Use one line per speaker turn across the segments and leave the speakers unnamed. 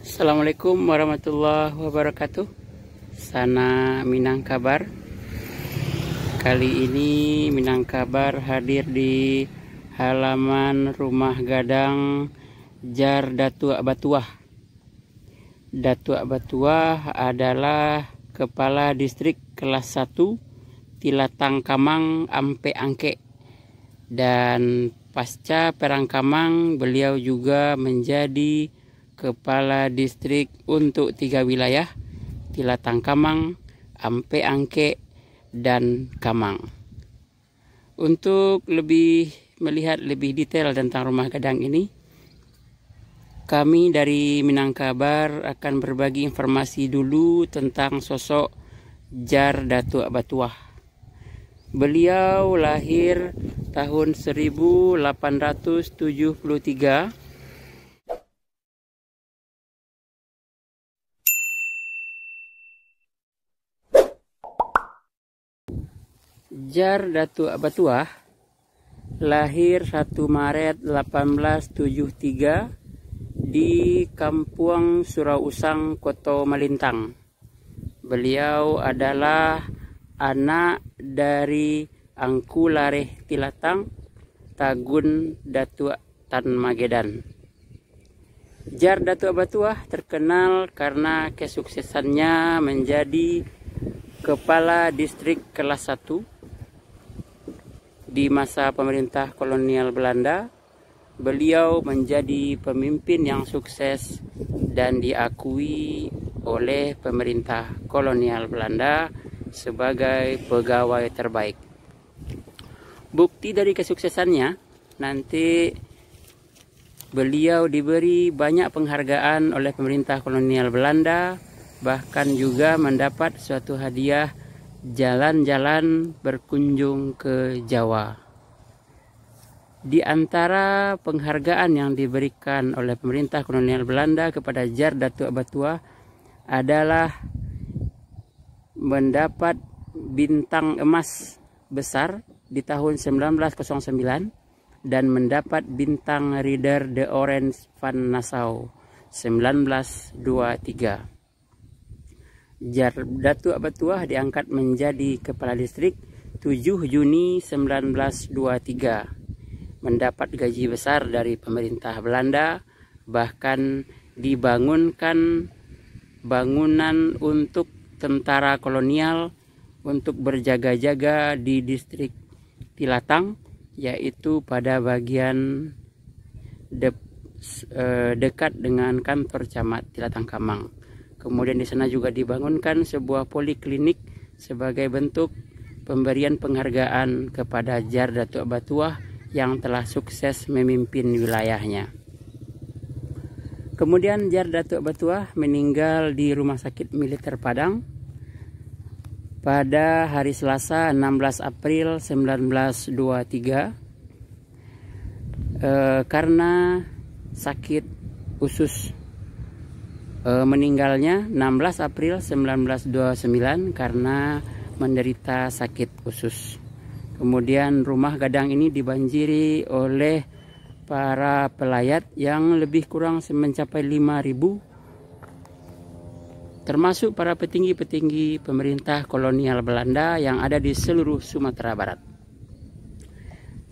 Assalamualaikum warahmatullahi wabarakatuh. Sana Minangkabar. Kali ini Minangkabar hadir di halaman rumah gadang Jar Datuk Batuah. Datuk Batuah adalah Kepala Distrik Kelas 1 Tilatang Kamang Ampe Angke. Dan pasca Perang Kamang beliau juga menjadi Kepala Distrik untuk 3 wilayah, Tilatang Kamang, Ampe Angke, dan Kamang. Untuk melihat lebih detail tentang rumah gadang ini, kami dari Minangkabar akan berbagi informasi dulu tentang sosok Jar Datuk Batuah. Beliau lahir tahun 1873 Jar Datuk Batuah lahir 1 Maret 1873 di Kampung Surau Usang, Kota Malintang. Beliau adalah anak dari Angku Lareh Tilatang, Tagun Datuk Tan Magedan. Jar Datuk Batuah terkenal karena kesuksesannya menjadi Kepala Distrik Kelas 1 di masa pemerintah kolonial Belanda. Beliau menjadi pemimpin yang sukses dan diakui oleh pemerintah kolonial Belanda sebagai pegawai terbaik. Bukti dari kesuksesannya, nanti beliau diberi banyak penghargaan oleh pemerintah kolonial Belanda, bahkan juga mendapat suatu hadiah jalan-jalan berkunjung ke Jawa. Di antara penghargaan yang diberikan oleh pemerintah kolonial Belanda kepada Jar Datuk Batuah adalah mendapat bintang emas besar di tahun 1909 dan mendapat bintang Ridder de Oranje van Nassau 1923. Jar Datuk Batuah diangkat menjadi Kepala Distrik 7 Juni 1923. Mendapat gaji besar dari pemerintah Belanda, bahkan dibangunkan bangunan untuk tentara kolonial untuk berjaga-jaga di distrik Tilatang, yaitu pada bagian dekat dengan kantor camat Tilatang Kamang. Kemudian di sana juga dibangunkan sebuah poliklinik sebagai bentuk pemberian penghargaan kepada Jar Datuk Batuah yang telah sukses memimpin wilayahnya. Kemudian Jar Datuk Batuah meninggal di Rumah Sakit Militer Padang pada hari Selasa 16 April 1923 karena sakit usus. Meninggalnya 16 April 1929 karena menderita sakit usus. Kemudian rumah gadang ini dibanjiri oleh para pelayat yang lebih kurang mencapai 5.000, termasuk para petinggi-petinggi pemerintah kolonial Belanda yang ada di seluruh Sumatera Barat.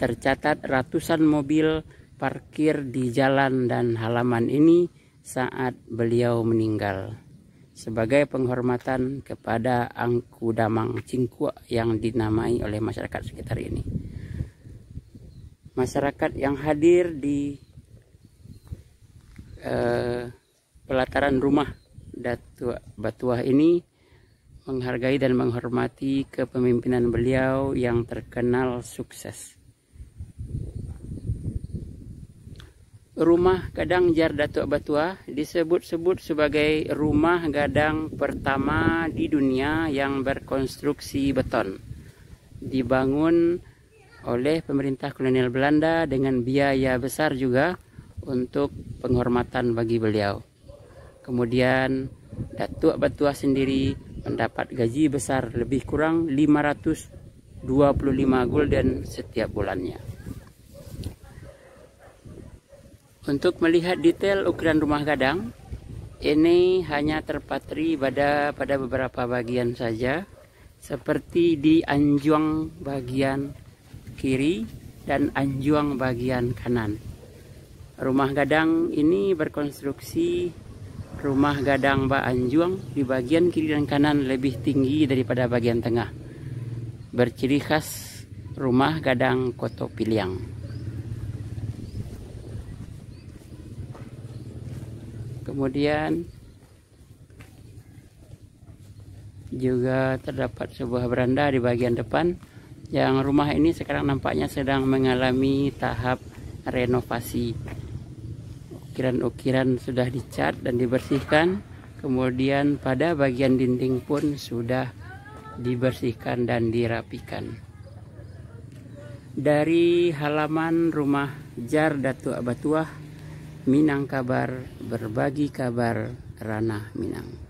Tercatat ratusan mobil parkir di jalan dan halaman ini saat beliau meninggal sebagai penghormatan kepada Angku Damang Cingkuak yang dinamai oleh masyarakat sekitar ini. Masyarakat yang hadir di pelataran rumah Datuk Batuah ini menghargai dan menghormati kepemimpinan beliau yang terkenal sukses. Rumah gadang Jar Datuk Batuah disebut-sebut sebagai rumah gadang pertama di dunia yang berkonstruksi beton. Dibangun oleh pemerintah kolonial Belanda dengan biaya besar juga untuk penghormatan bagi beliau. Kemudian Datuk Batuah sendiri mendapat gaji besar lebih kurang 525 gulden setiap bulannya. Untuk melihat detail ukuran rumah gadang, Ini hanya terpatri pada beberapa bagian saja, seperti di anjuang bagian kiri dan anjuang bagian kanan. Rumah gadang ini berkonstruksi rumah gadang ba anjuang di bagian kiri dan kanan lebih tinggi daripada bagian tengah. Berciri khas rumah gadang Koto Piliang. Kemudian juga terdapat sebuah beranda di bagian depan, yang rumah ini sekarang nampaknya sedang mengalami tahap renovasi. Ukiran-ukiran sudah dicat dan dibersihkan, kemudian pada bagian dinding pun sudah dibersihkan dan dirapikan. Dari halaman rumah Jar Datuk Abatuah, Minang Kabar, berbagi kabar ranah Minang.